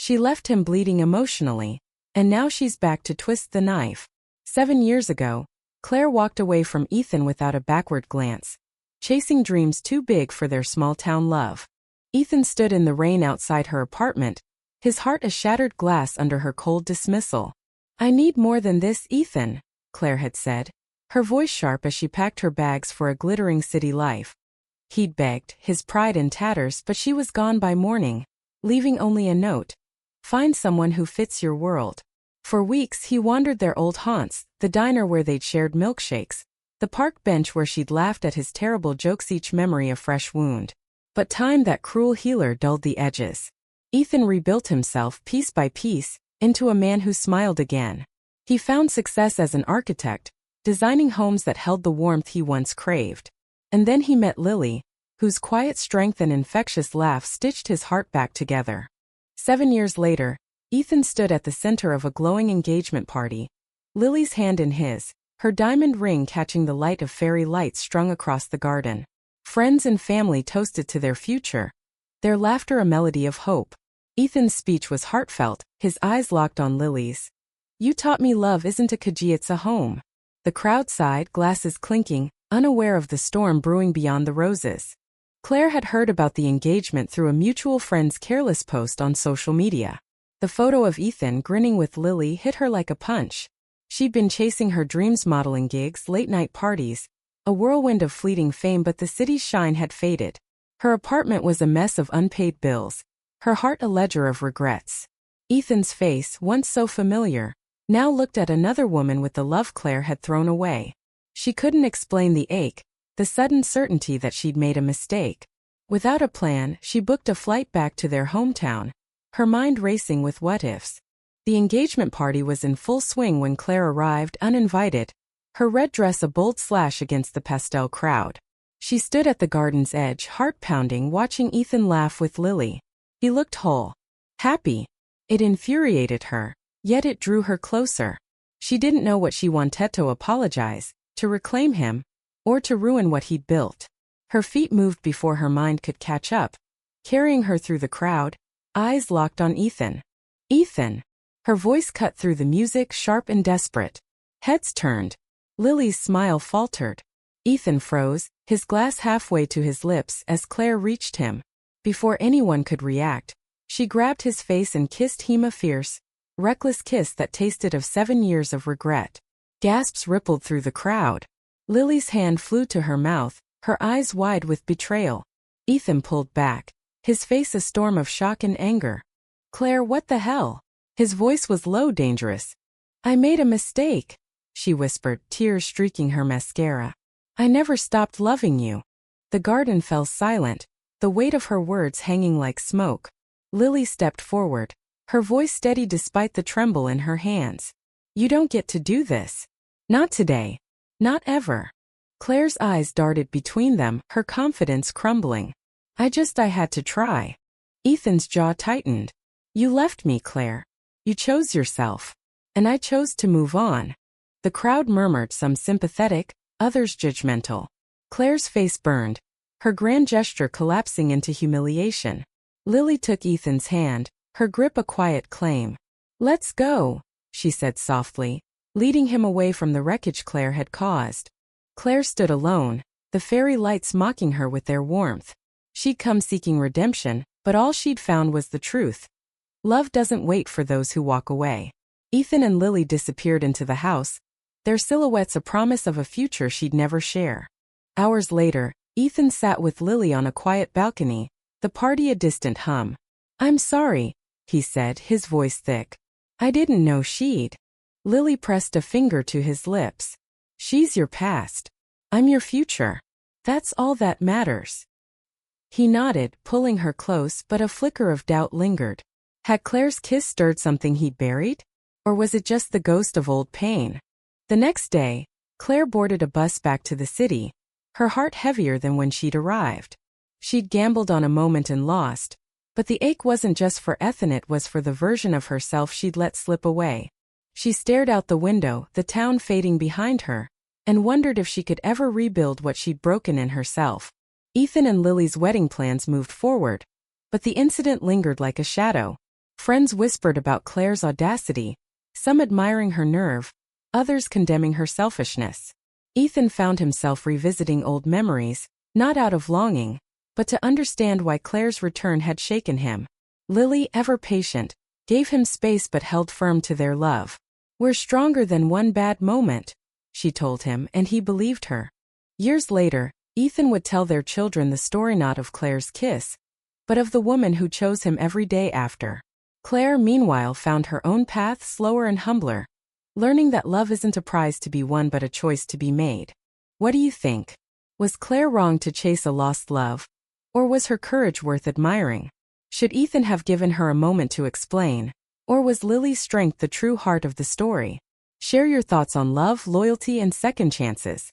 She left him bleeding emotionally, and now she's back to twist the knife. 7 years ago, Claire walked away from Ethan without a backward glance, chasing dreams too big for their small-town love. Ethan stood in the rain outside her apartment, his heart a shattered glass under her cold dismissal. "I need more than this, Ethan," Claire had said, her voice sharp as she packed her bags for a glittering city life. He'd begged, his pride in tatters, but she was gone by morning, leaving only a note. "Find someone who fits your world." For weeks he wandered their old haunts, the diner where they'd shared milkshakes, the park bench where she'd laughed at his terrible jokes, each memory a fresh wound. But time, that cruel healer, dulled the edges. Ethan rebuilt himself, piece by piece, into a man who smiled again. He found success as an architect, designing homes that held the warmth he once craved. And then he met Lily, whose quiet strength and infectious laugh stitched his heart back together. 7 years later, Ethan stood at the center of a glowing engagement party, Lily's hand in his, her diamond ring catching the light of fairy lights strung across the garden. Friends and family toasted to their future, their laughter a melody of hope. Ethan's speech was heartfelt, his eyes locked on Lily's. "You taught me love isn't a cage, it's a home." The crowd sighed, glasses clinking, unaware of the storm brewing beyond the roses. Claire had heard about the engagement through a mutual friend's careless post on social media. The photo of Ethan grinning with Lily hit her like a punch. She'd been chasing her dreams, modeling gigs, late-night parties, a whirlwind of fleeting fame, but the city's shine had faded. Her apartment was a mess of unpaid bills, her heart a ledger of regrets. Ethan's face, once so familiar, now looked at another woman with the love Claire had thrown away. She couldn't explain the ache, the sudden certainty that she'd made a mistake. Without a plan, she booked a flight back to their hometown, her mind racing with what-ifs. The engagement party was in full swing when Claire arrived, uninvited, her red dress a bold slash against the pastel crowd. She stood at the garden's edge, heart pounding, watching Ethan laugh with Lily. He looked whole, happy. It infuriated her, yet it drew her closer. She didn't know what she wanted: to apologize, to reclaim him, or to ruin what he'd built. Her feet moved before her mind could catch up, carrying her through the crowd, eyes locked on Ethan. "Ethan!" Her voice cut through the music, sharp and desperate. Heads turned. Lily's smile faltered. Ethan froze, his glass halfway to his lips as Claire reached him. Before anyone could react, she grabbed his face and kissed him, a fierce, reckless kiss that tasted of 7 years of regret. Gasps rippled through the crowd. Lily's hand flew to her mouth, her eyes wide with betrayal. Ethan pulled back, his face a storm of shock and anger. "Claire, what the hell?" His voice was low, dangerous. "I made a mistake," she whispered, tears streaking her mascara. "I never stopped loving you." The garden fell silent, the weight of her words hanging like smoke. Lily stepped forward, her voice steady despite the tremble in her hands. "You don't get to do this. Not today. Not ever." Claire's eyes darted between them, her confidence crumbling. I had to try." Ethan's jaw tightened. "You left me, Claire. You chose yourself. And I chose to move on." The crowd murmured, some sympathetic, others judgmental. Claire's face burned, her grand gesture collapsing into humiliation. Lily took Ethan's hand, her grip a quiet claim. "Let's go," she said softly, leading him away from the wreckage Claire had caused. Claire stood alone, the fairy lights mocking her with their warmth. She'd come seeking redemption, but all she'd found was the truth. Love doesn't wait for those who walk away. Ethan and Lily disappeared into the house, their silhouettes a promise of a future she'd never share. Hours later, Ethan sat with Lily on a quiet balcony, the party a distant hum. "I'm sorry," he said, his voice thick. "I didn't know she'd." Lily pressed a finger to his lips. "She's your past. I'm your future. That's all that matters." He nodded, pulling her close, but a flicker of doubt lingered. Had Claire's kiss stirred something he'd buried? Or was it just the ghost of old pain? The next day, Claire boarded a bus back to the city, her heart heavier than when she'd arrived. She'd gambled on a moment and lost, but the ache wasn't just for Ethan, it was for the version of herself she'd let slip away. She stared out the window, the town fading behind her, and wondered if she could ever rebuild what she'd broken in herself. Ethan and Lily's wedding plans moved forward, but the incident lingered like a shadow. Friends whispered about Claire's audacity, some admiring her nerve, others condemning her selfishness. Ethan found himself revisiting old memories, not out of longing, but to understand why Claire's return had shaken him. Lily, ever patient, gave him space but held firm to their love. "We're stronger than one bad moment," she told him, and he believed her. Years later, Ethan would tell their children the story not of Claire's kiss, but of the woman who chose him every day after. Claire, meanwhile, found her own path slower and humbler, learning that love isn't a prize to be won but a choice to be made. What do you think? Was Claire wrong to chase a lost love? Or was her courage worth admiring? Should Ethan have given her a moment to explain? Or was Lily's strength the true heart of the story? Share your thoughts on love, loyalty, and second chances.